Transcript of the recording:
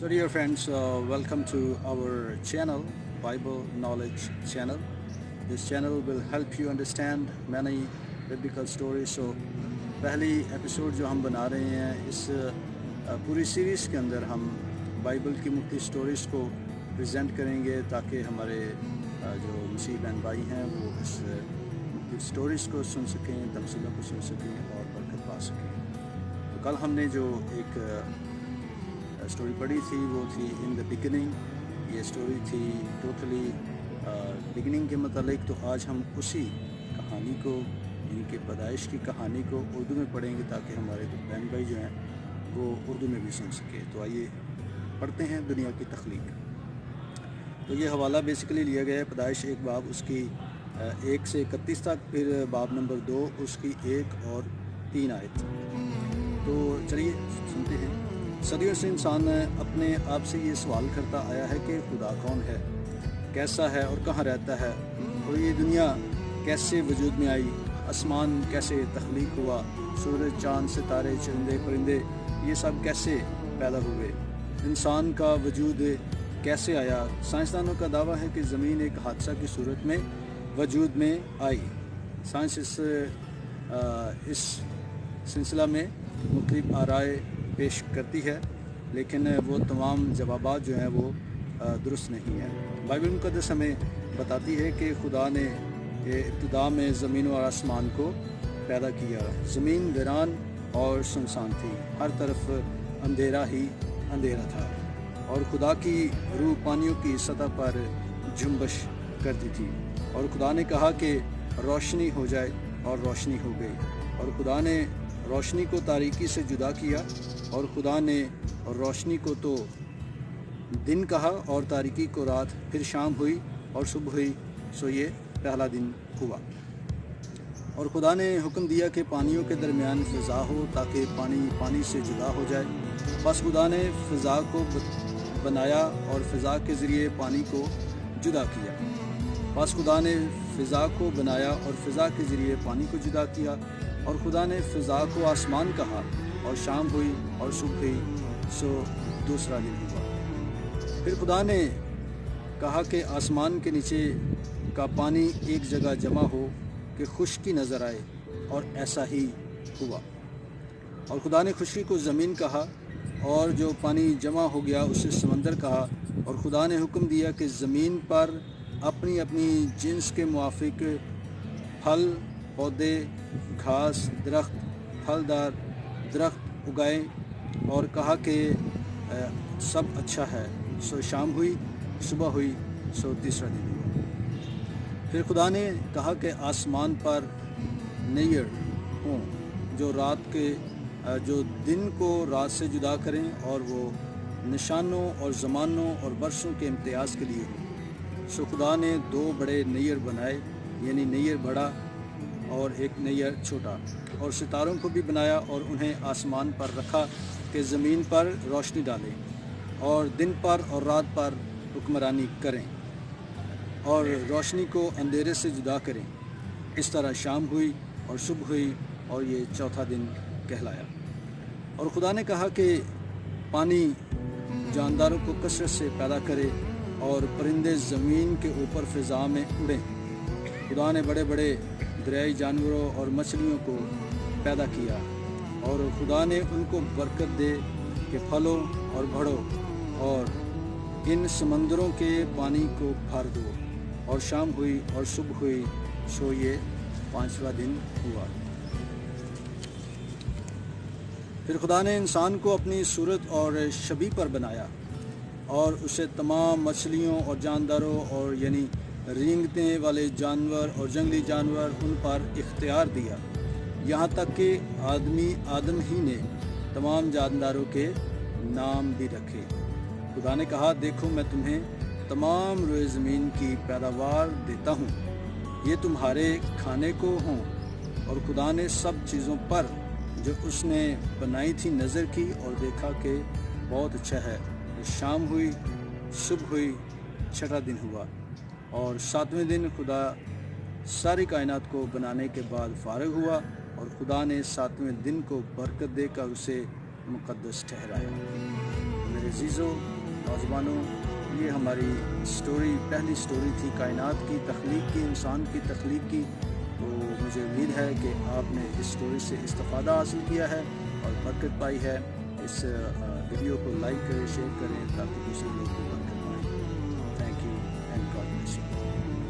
So dear friends, welcome to our channel, Bible Knowledge Channel. This channel will help you understand many biblical stories. So پہلی episode جو ہم بنا رہے ہیں اس پوری سیریز کے اندر ہم بائبل کی مختلف سٹوریز کو پریزنٹ کریں گے تاکہ ہمارے جو مسیح بہن بھائی ہیں وہ اس مختلف سٹوریز کو سن سکیں، تمثیلوں کو سن سکیں اور برکت پا سکیں۔ تو کل ہم نے جو ایک اسٹوری پڑھی تھی وہ تھی ان دا بگننگ۔ یہ اسٹوری تھی ٹوٹلی بگننگ کے متعلق۔ تو آج ہم اسی کہانی کو، ان کے پیدائش کی کہانی کو اردو میں پڑھیں گے تاکہ ہمارے بہن بھائی جو ہیں وہ اردو میں بھی سن سکے۔ تو آئیے پڑھتے ہیں دنیا کی تخلیق۔ تو یہ حوالہ بیسیکلی لیا گیا ہے پیدائش 1 باب اس کی 1 سے 31 تک، پھر باب نمبر 2 اس کی 1 اور 3 آیت۔ تو چلیے سنتے ہیں۔ صدیوں سے انسان اپنے آپ سے یہ سوال کرتا آیا ہے کہ خدا کون ہے، کیسا ہے اور کہاں رہتا ہے، اور یہ دنیا کیسے وجود میں آئی، آسمان کیسے تخلیق ہوا، سورج، چاند، ستارے، چرندے، پرندے یہ سب کیسے پیدا ہوئے، انسان کا وجود کیسے آیا۔ سائنسدانوں کا دعویٰ ہے کہ زمین ایک حادثہ کی صورت میں وجود میں آئی۔ سائنس اس سلسلہ میں مختلف آرائے پیش کرتی ہے، لیکن وہ تمام جوابات جو ہیں وہ درست نہیں ہیں۔ بائبل مقدس ہمیں بتاتی ہے کہ خدا نے ابتدا میں زمین اور آسمان کو پیدا کیا۔ زمین ویران اور سنسان تھی، ہر طرف اندھیرا ہی اندھیرا تھا، اور خدا کی روح پانیوں کی سطح پر جنبش کرتی تھی، اور خدا نے کہا کہ روشنی ہو جائے، اور روشنی ہو گئی۔ اور خدا نے روشنی کو تاریکی سے جدا کیا، اور خدا نے روشنی کو تو دن کہا اور تاریکی کو رات، پھر شام ہوئی اور صبح ہوئی، سو یہ پہلا دن ہوا۔ اور خدا نے حکم دیا کہ پانیوں کے درمیان فضا ہو تاکہ پانی پانی سے جدا ہو جائے۔ بس خدا نے فضا کو بنایا اور فضا کے ذریعے پانی کو جدا کیا۔ بس خدا نے فضا کو بنایا اور فضا کے ذریعے پانی کو جدا کیا، اور خدا نے فضا کو آسمان کہا، اور شام ہوئی اور صبح ہوئی، سو دوسرا دن ہوا۔ پھر خدا نے کہا کہ آسمان کے نیچے کا پانی ایک جگہ جمع ہو کہ خشکی نظر آئے، اور ایسا ہی ہوا۔ اور خدا نے خشکی کو زمین کہا، اور جو پانی جمع ہو گیا اسے سمندر کہا۔ اور خدا نے حکم دیا کہ زمین پر اپنی اپنی جنس کے موافق پھل، پودے، گھاس، درخت، پھلدار درخت اگائے، اور کہا کہ سب اچھا ہے۔ سو شام ہوئی، صبح ہوئی، سو تیسرا دن ہوا۔ پھر خدا نے کہا کہ آسمان پر نیر ہوں جو دن کو رات سے جدا کریں، اور وہ نشانوں اور زمانوں اور برسوں کے امتیاز کے لیے ہوں۔ سو خدا نے 2 بڑے نیر بنائے، یعنی نیر بڑا اور ایک نیر چھوٹا، اور ستاروں کو بھی بنایا اور انہیں آسمان پر رکھا کہ زمین پر روشنی ڈالیں، اور دن پر اور رات پر حکمرانی کریں، اور روشنی کو اندھیرے سے جدا کریں۔ اس طرح شام ہوئی اور صبح ہوئی، اور یہ چوتھا دن کہلایا۔ اور خدا نے کہا کہ پانی جانداروں کو کثرت سے پیدا کرے، اور پرندے زمین کے اوپر فضا میں اڑیں۔ خدا نے بڑے بڑے دریائی جانوروں اور مچھلیوں کو پیدا کیا، اور خدا نے ان کو برکت دے کہ پھلو اور بڑھو، اور ان سمندروں کے پانی کو بھر دو۔ اور شام ہوئی اور صبح ہوئی، سو یہ 5واں دن ہوا۔ پھر خدا نے انسان کو اپنی صورت اور شبیہ پر بنایا، اور اسے تمام مچھلیوں اور جانداروں اور یعنی رینگتے والے جانور اور جنگلی جانور ان پر اختیار دیا، یہاں تک کہ آدم ہی نے تمام جانداروں کے نام بھی رکھے۔ خدا نے کہا، دیکھو میں تمہیں تمام روئے زمین کی پیداوار دیتا ہوں، یہ تمہارے کھانے کو ہوں۔ اور خدا نے سب چیزوں پر جو اس نے بنائی تھی نظر کی، اور دیکھا کہ بہت اچھا ہے۔ شام ہوئی، صبح ہوئی، 6واں دن ہوا۔ اور 7ویں دن خدا ساری کائنات کو بنانے کے بعد فارغ ہوا، اور خدا نے 7ویں دن کو برکت دے کر اسے مقدس ٹھہرایا۔ میرے عزیزو، نوجوانوں، یہ ہماری سٹوری، پہلی سٹوری تھی کائنات کی تخلیق کی، انسان کی تخلیق کی۔ تو مجھے امید ہے کہ آپ نے اس سٹوری سے استفادہ حاصل کیا ہے اور برکت پائی ہے۔ اس ویڈیو کو لائک کریں، شیئر کریں تاکہ دوسرے لوگ بھی برکت پائیں۔ Thank you and God bless you.